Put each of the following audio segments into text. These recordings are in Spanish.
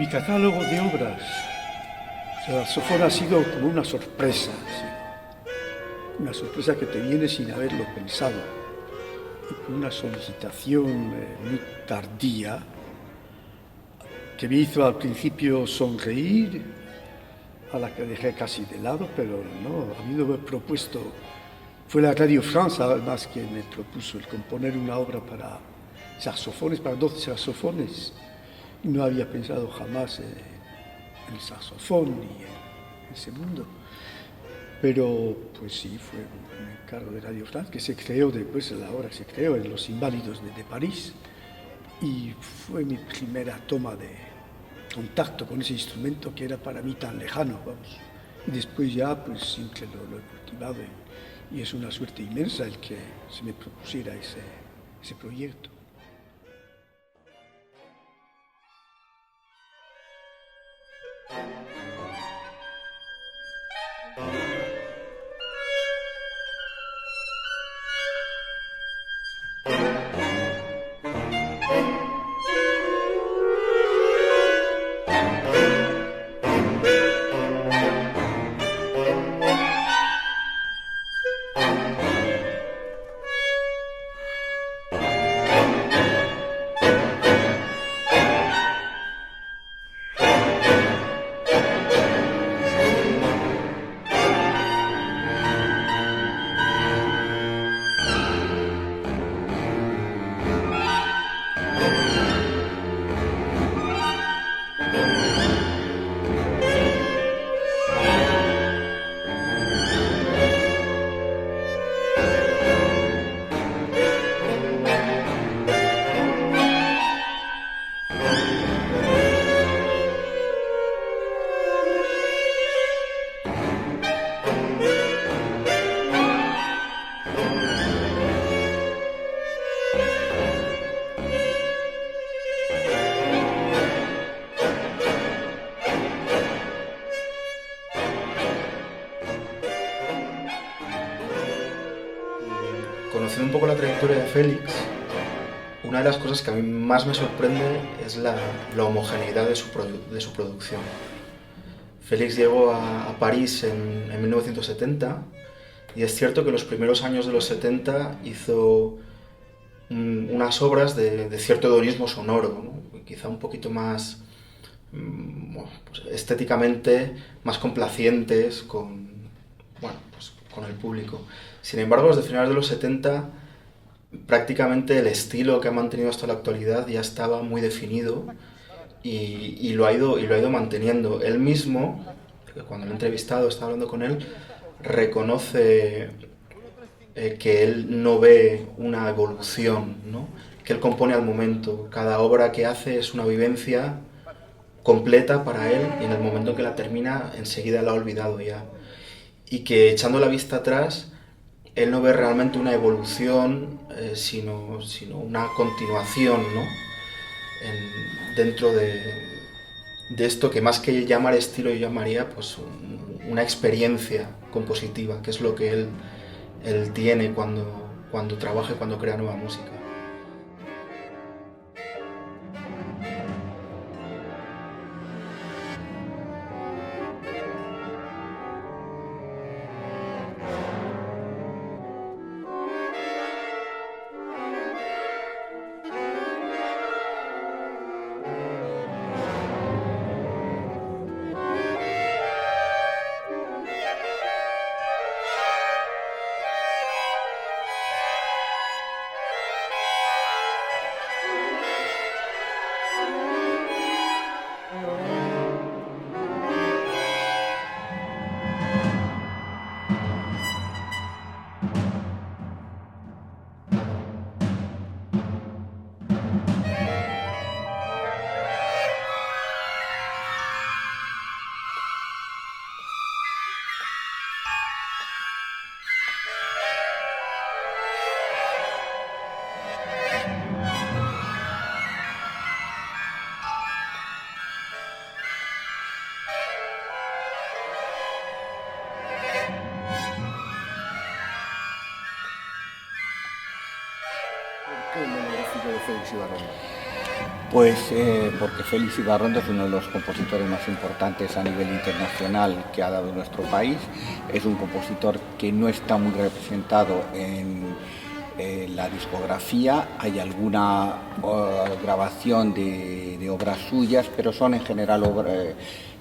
Mi catálogo de obras, el saxofón ha sido como una sorpresa, ¿sí? Una sorpresa que te viene sin haberlo pensado, y con una solicitación muy tardía que me hizo al principio sonreír, a la que dejé casi de lado, pero no, a mí no me he propuesto, fue la Radio France además que me propuso el componer una obra para saxofones, para 12 saxofones. No había pensado jamás en el saxofón ni en ese mundo. Pero pues sí, fue un encargo de Radio France que se creó después, la obra se creó en Los Inválidos de París, y fue mi primera toma de contacto con ese instrumento que era para mí tan lejano, vamos. Y después ya pues siempre lo he cultivado y es una suerte inmensa el que se me propusiera ese proyecto. Conociendo un poco la trayectoria de Félix, una de las cosas que a mí más me sorprende es la homogeneidad de su producción. Félix llegó a París en 1970 y es cierto que en los primeros años de los 70 hizo unas obras de cierto hedonismo sonoro, ¿no? Quizá un poquito más pues estéticamente más complacientes con el público. Sin embargo, desde finales de los 70 prácticamente el estilo que ha mantenido hasta la actualidad ya estaba muy definido y lo ha ido manteniendo. Él mismo, cuando lo he entrevistado, estaba hablando con él, reconoce que él no ve una evolución, ¿no? Que él compone al momento. Cada obra que hace es una vivencia completa para él y en el momento que la termina enseguida la ha olvidado ya. Y que echando la vista atrás, él no ve realmente una evolución, sino una continuación, ¿no? Dentro de esto que más que llamar estilo yo llamaría pues una experiencia compositiva, que es lo que él tiene cuando trabaja y cuando crea nueva música. ¿Por qué el monográfico de Félix Ibarra? Porque Félix Ibarrondo es uno de los compositores más importantes a nivel internacional que ha dado nuestro país. Es un compositor que no está muy representado en la discografía. Hay alguna grabación de obras suyas, pero son en general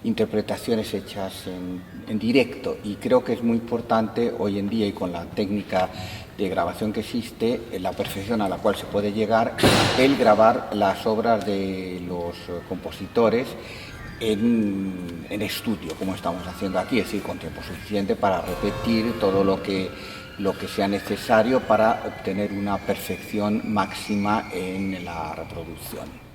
interpretaciones hechas en directo, y creo que es muy importante hoy en día, y con la técnica de grabación que existe, la perfección a la cual se puede llegar, el grabar las obras de los compositores en estudio, como estamos haciendo aquí, es decir, con tiempo suficiente para repetir todo lo que sea necesario para obtener una perfección máxima en la reproducción.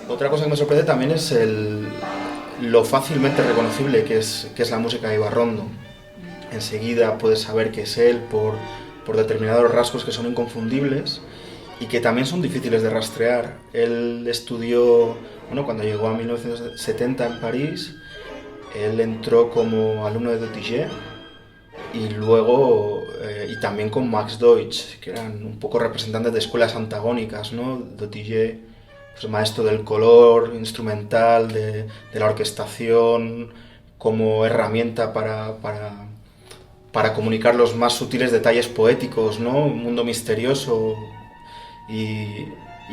Otra cosa que me sorprende también es lo fácilmente reconocible que es la música de Ibarrondo. Enseguida puedes saber que es él por determinados rasgos que son inconfundibles y que también son difíciles de rastrear. Él estudió, cuando llegó a 1970 en París, él entró como alumno de Dutilleux y luego, y también con Max Deutsch, que eran un poco representantes de escuelas antagónicas, ¿no? Dutilleux, pues maestro del color instrumental, de la orquestación, como herramienta para comunicar los más sutiles detalles poéticos, ¿no? Un mundo misterioso. Y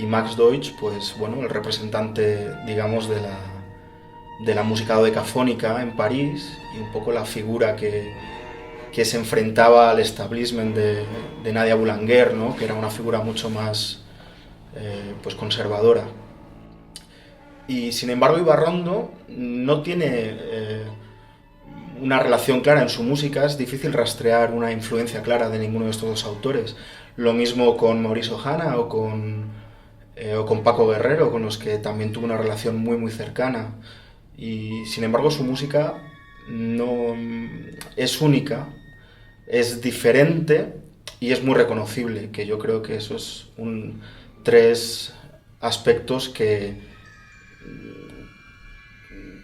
Max Deutsch, pues bueno, el representante, digamos, de la música dodecafónica en París, y un poco la figura que se enfrentaba al establishment de Nadia Boulanger, ¿no? Que era una figura mucho más pues conservadora. Y sin embargo Ibarrondo no tiene una relación clara en su música, es difícil rastrear una influencia clara de ninguno de estos dos autores. Lo mismo con Maurice Ohana o con Paco Guerrero, con los que también tuvo una relación muy muy cercana. Y sin embargo su música no es única, es diferente y es muy reconocible, que yo creo que eso es tres aspectos que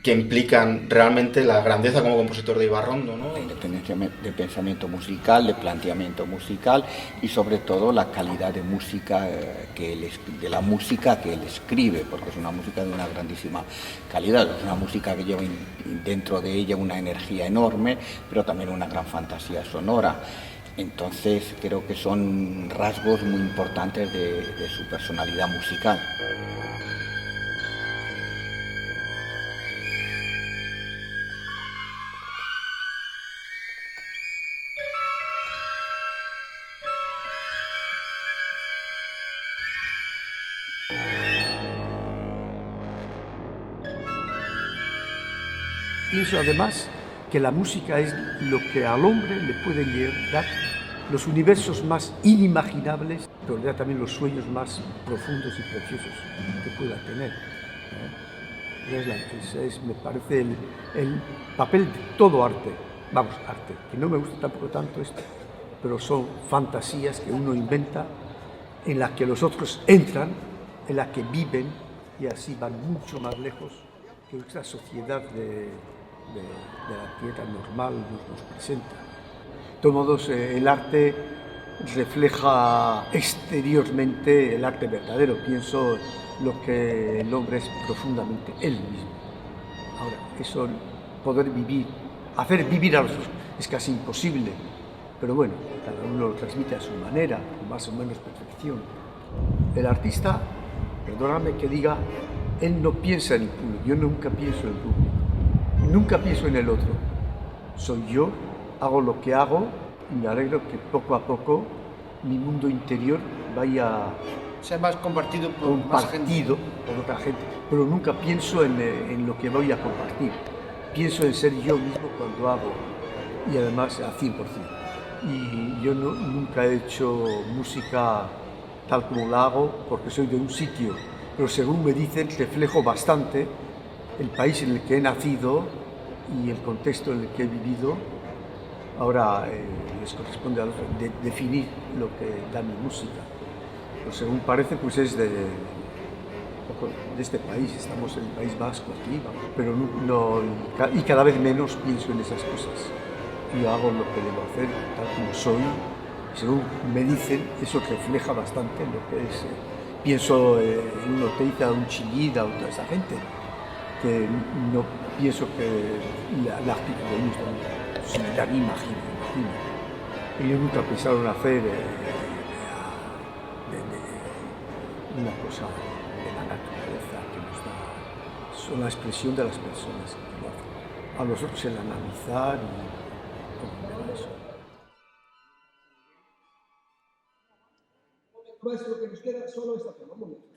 implican realmente la grandeza como compositor de Ibarrondo, ¿no? La independencia de pensamiento musical, de planteamiento musical, y sobre todo la calidad de música de la música que él escribe, porque es una música de una grandísima calidad, es una música que lleva dentro de ella una energía enorme, pero también una gran fantasía sonora. Entonces creo que son rasgos muy importantes de su personalidad musical. Pienso además que la música es lo que al hombre le puede dar los universos más inimaginables, pero le da también los sueños más profundos y preciosos que pueda tener. Ese es, me parece, el papel de todo arte. Vamos, arte, que no me gusta tampoco tanto esto, pero son fantasías que uno inventa, en las que los otros entran, en las que viven, y así van mucho más lejos que esta sociedad de la tierra normal nos presenta. De todos modos, el arte refleja exteriormente el arte verdadero. Pienso lo que el hombre es profundamente él mismo. Ahora, eso, poder vivir, hacer vivir a los otros, es casi imposible, pero bueno, cada uno lo transmite a su manera, con más o menos perfección. El artista, perdóname que diga, él no piensa en el público, yo nunca pienso en el público, nunca pienso en el otro. Soy yo, hago lo que hago y me alegro que poco a poco mi mundo interior vaya sea más compartido por más gente. Por otra gente, pero nunca pienso en lo que voy a compartir. Pienso en ser yo mismo cuando hago, y además al 100%. Y yo nunca he hecho música tal como la hago porque soy de un sitio, pero según me dicen reflejo bastante el país en el que he nacido y el contexto en el que he vivido. Ahora les corresponde a los definir lo que da mi música. Pues según parece, pues es de este país, estamos en el País Vasco aquí, pero y cada vez menos pienso en esas cosas. Yo hago lo que debo hacer, tal como soy, y según me dicen, eso refleja bastante lo que es. Pienso en un Oteiza, un Chillida, o toda esa gente, que no pienso que la actitud de ellos también, similar, imagino. Ellos nunca pensaron hacer una cosa de la naturaleza que nos da, son la expresión de las personas que lo hacen. A nosotros el analizar y comprender eso. Pues lo que nos queda solo esta tema, un momento.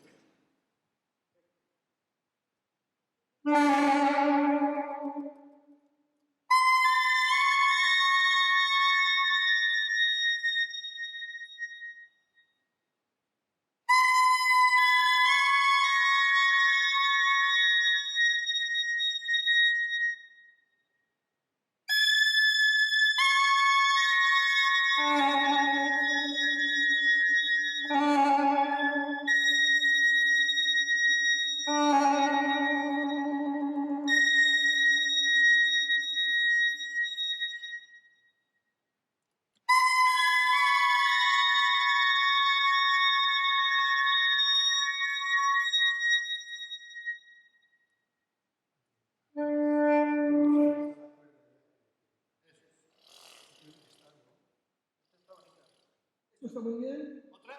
Esto está muy bien. ¿Otra?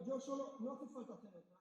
Yo solo, no hace falta hacer otra.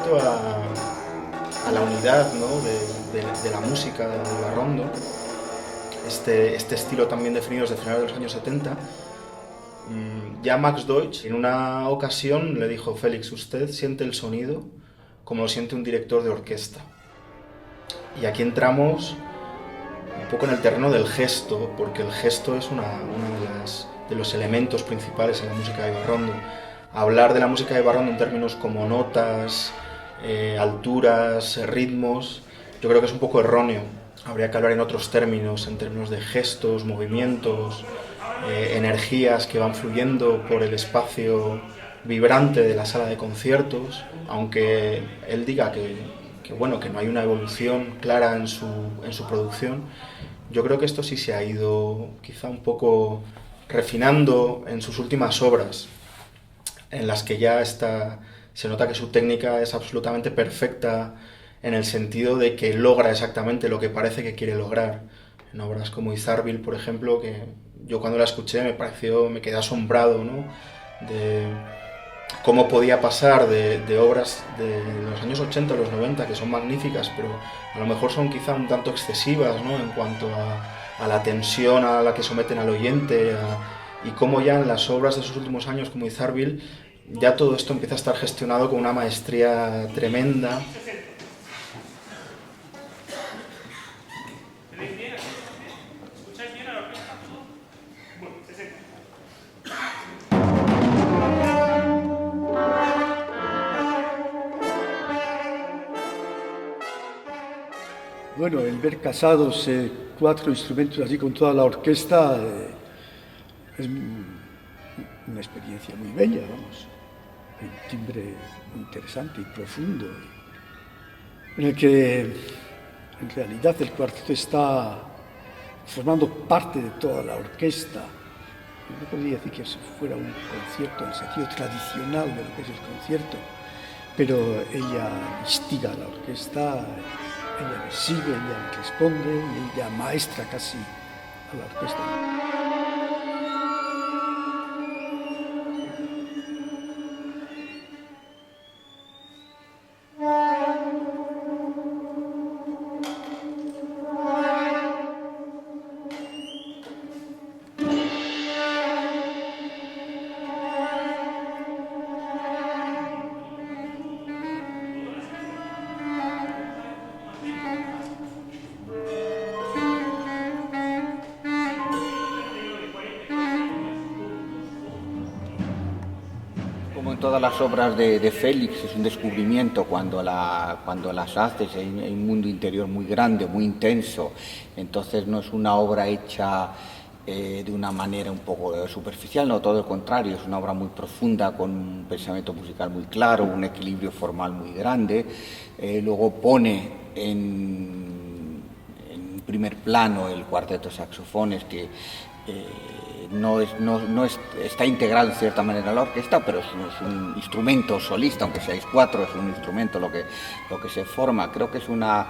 respecto a la unidad, ¿no?, de la música de Ibarrondo, este estilo también definido desde finales de los años 70, ya Max Deutsch en una ocasión le dijo: Félix, usted siente el sonido como lo siente un director de orquesta. Y aquí entramos un poco en el terreno del gesto, porque el gesto es uno de los elementos principales en la música de Ibarrondo. Hablar de la música de Ibarrondo en términos como notas, alturas, ritmos, yo creo que es un poco erróneo. Habría que hablar en otros términos, en términos de gestos, movimientos, energías que van fluyendo por el espacio vibrante de la sala de conciertos, aunque él diga que no hay una evolución clara en su producción. Yo creo que esto sí se ha ido quizá un poco refinando en sus últimas obras, en las que ya se nota que su técnica es absolutamente perfecta, en el sentido de que logra exactamente lo que parece que quiere lograr. En obras como Izarbil, por ejemplo, que yo cuando la escuché me quedé asombrado, ¿no?, de cómo podía pasar de obras de los años 80 a los 90, que son magníficas, pero a lo mejor son quizá un tanto excesivas, ¿no?, en cuanto a la tensión a la que someten al oyente, y cómo ya en las obras de sus últimos años, como Izarbil, ya todo esto empieza a estar gestionado con una maestría tremenda. Bueno, el ver casados 4 instrumentos allí con toda la orquesta es una experiencia muy bella, vamos. Hay un timbre muy interesante y profundo, en el que en realidad el cuarteto está formando parte de toda la orquesta. No podría decir que fuera un concierto en el sentido tradicional de lo que es el concierto, pero ella instiga a la orquesta, ella le sigue, ella le responde y ella maestra casi a la orquesta. Como en todas las obras de Félix, es un descubrimiento cuando las haces. Hay un mundo interior muy grande, muy intenso. Entonces no es una obra hecha de una manera un poco superficial, no, todo lo contrario, es una obra muy profunda, con un pensamiento musical muy claro, un equilibrio formal muy grande. Luego pone en primer plano el cuarteto de saxofones, que está integrado en cierta manera a la orquesta, pero es un instrumento solista, aunque seáis 4, es un instrumento lo que se forma. Creo que es una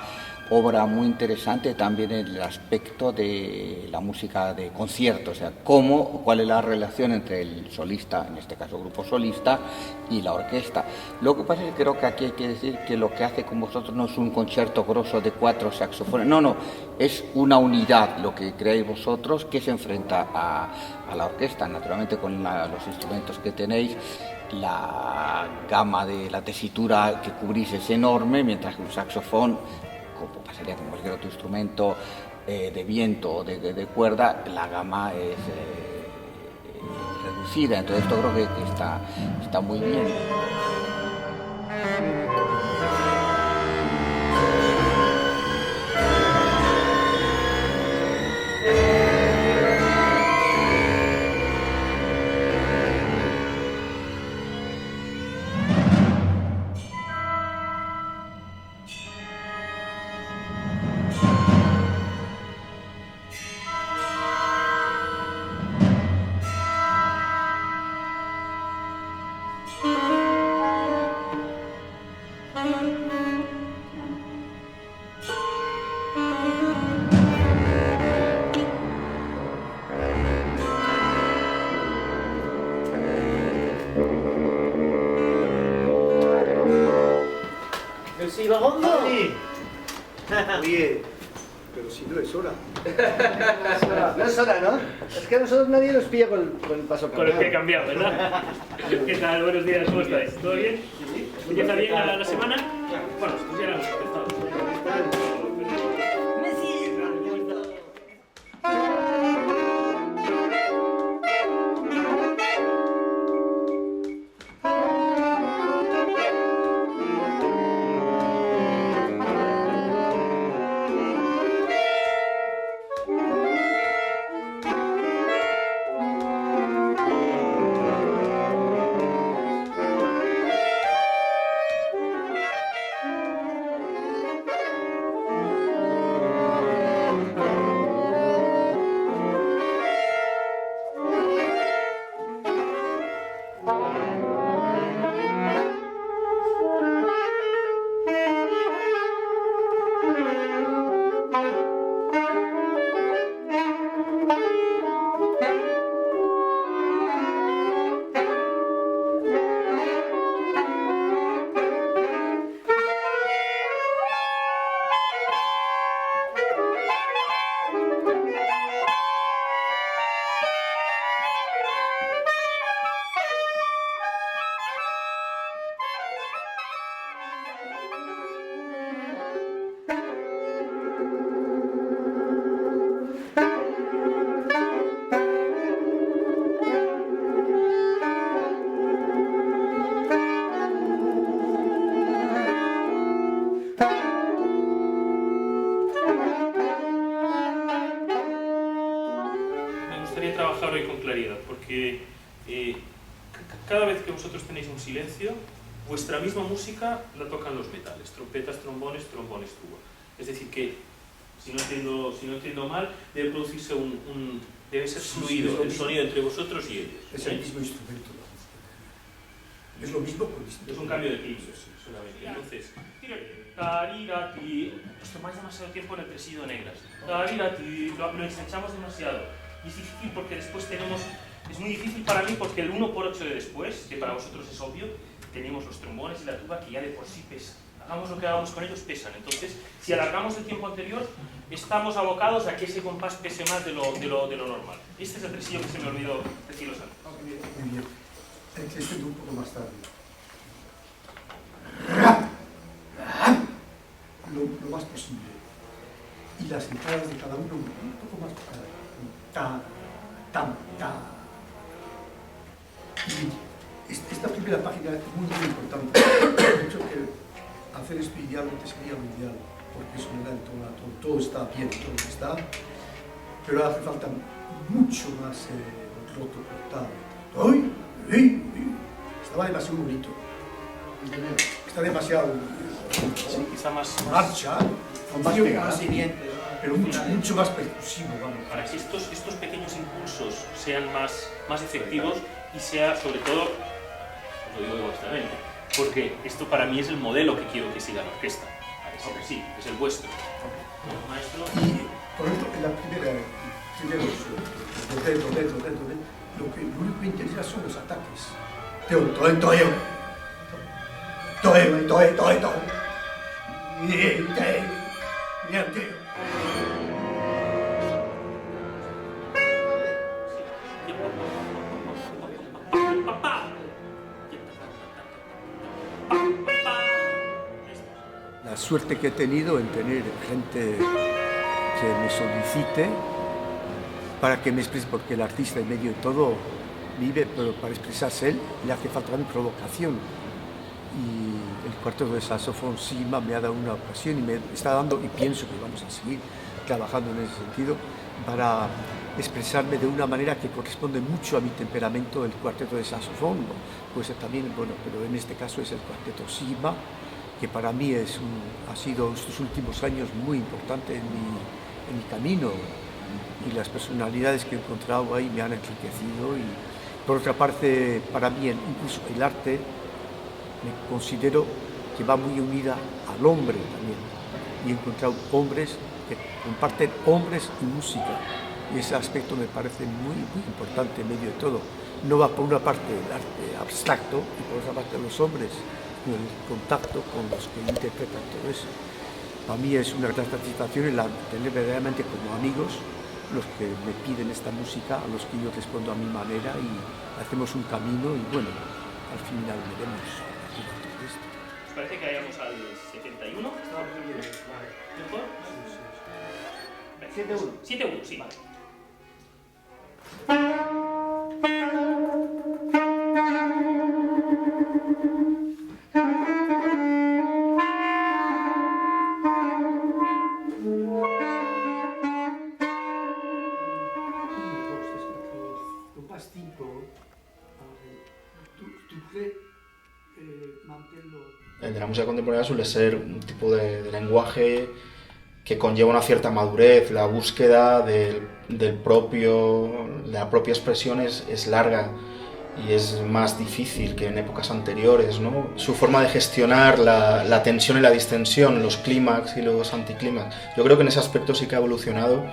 obra muy interesante también en el aspecto de la música de concierto, o sea, cuál es la relación entre el solista, en este caso grupo solista, y la orquesta. Lo que pasa es que creo que aquí hay que decir que lo que hace con vosotros no es un concierto grosso de 4 saxofones, no, es una unidad lo que creáis vosotros, que se enfrenta a la orquesta, naturalmente con los instrumentos que tenéis. La gama de la tesitura que cubrís es enorme, mientras que un saxofón, como pasaría con cualquier otro instrumento de viento o de cuerda, la gama es reducida. Entonces esto creo que está muy bien. ¡Que sí, Bagondo! Oye, pero si no es hora. No es hora, ¿no? Es que a nosotros nadie nos pilla con el paso Con el que he cambiado, ¿verdad? ¿Qué tal? Buenos días, ¿cómo estáis? ¿Todo bien? ¿Empieza bien la semana? Bueno, pues ya la hemos empezado. Trabajar hoy con claridad, porque cada vez que vosotros tenéis un silencio, vuestra misma música la tocan los metales, trompetas, trombones, tuba. Es decir que, si no entiendo mal, debe producirse debe ser fluido el sonido entre vosotros y ellos. Es el mismo instrumento. Es lo mismo con distintos. Es un cambio de timbre, solamente. Entonces, tarirati, os tomáis demasiado tiempo en el presidio negras. Tarirati, lo ensanchamos demasiado. Y es difícil porque después es muy difícil para mí porque el 1/8 de después, que para vosotros es obvio, tenemos los trombones y la tuba que ya de por sí pesan. Hagamos lo que hagamos con ellos, pesan. Entonces, si alargamos el tiempo anterior, estamos abocados a que ese compás pese más de lo normal. Este es el tresillo que se me olvidó deciros antes. Muy bien. Extiendo un poco más tarde. Lo más posible. Y las entradas de cada uno un poco más tocadas. Ta, tam, ta. Y esta primera página es muy importante. He dicho que hacer esto idealmente sería lo ideal, porque eso me da el tono a todo está bien, todo está, pero hace falta mucho más roto, cortado. ¡Ay! Estaba demasiado bonito. Está demasiado Sí, quizá más marcha, más siguiente, pero mucho más percusivo, vamos. para que estos pequeños impulsos sean más efectivos y sea, sobre todo, os lo digo vuestramente, porque esto para mí es el modelo que quiero que siga la orquesta. Sí, es el vuestro. Maestro. Y, por ejemplo, en la primera, lo único que interesa son los ataques. La suerte que he tenido en tener gente que me solicite para que me exprese, porque el artista en medio de todo vive, pero para expresarse él le hace falta una provocación. Y el cuarteto de saxofón Sigma me ha dado una ocasión y me está dando, y pienso que vamos a seguir trabajando en ese sentido, para expresarme de una manera que corresponde mucho a mi temperamento, el cuarteto de saxofón, pues también, bueno, pero en este caso es el cuarteto Sigma, que para mí ha sido estos últimos años muy importante en mi camino, y las personalidades que he encontrado ahí me han enriquecido. Y por otra parte, para mí incluso el arte me considero que va muy unida al hombre también, y he encontrado hombres que comparten hombres y música, y ese aspecto me parece muy, muy importante en medio de todo. No va por una parte el arte abstracto y por otra parte los hombres el contacto con los que interpretan todo eso. Para mí es una gran satisfacción tener verdaderamente como amigos los que me piden esta música, a los que yo respondo a mi manera y hacemos un camino y bueno, al final veremos todo esto. ¿Os parece que vayamos al 71? ¿Mejor? 7-1. 7-1, sí. Vale. El de la música contemporánea suele ser un tipo de lenguaje que conlleva una cierta madurez, la búsqueda de la propia expresión es larga y es más difícil que en épocas anteriores, ¿no? Su forma de gestionar la tensión y la distensión, los clímax y los anticlímax, yo creo que en ese aspecto sí que ha evolucionado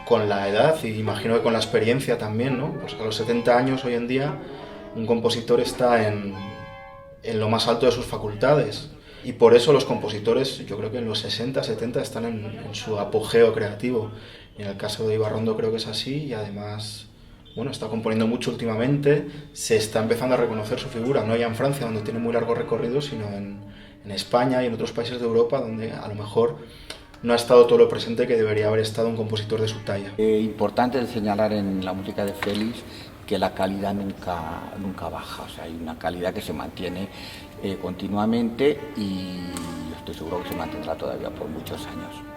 con la edad y imagino que con la experiencia también, ¿no? Pues a los 70 años hoy en día un compositor está en lo más alto de sus facultades. Y por eso los compositores, yo creo que en los 60, 70 están en su apogeo creativo. Y en el caso de Ibarrondo creo que es así y además, bueno, está componiendo mucho últimamente, se está empezando a reconocer su figura, no ya en Francia, donde tiene muy largo recorrido, sino en España y en otros países de Europa, donde a lo mejor no ha estado todo lo presente que debería haber estado un compositor de su talla. Importante señalar en la música de Félix que la calidad nunca baja, o sea, hay una calidad que se mantiene continuamente y estoy seguro que se mantendrá todavía por muchos años.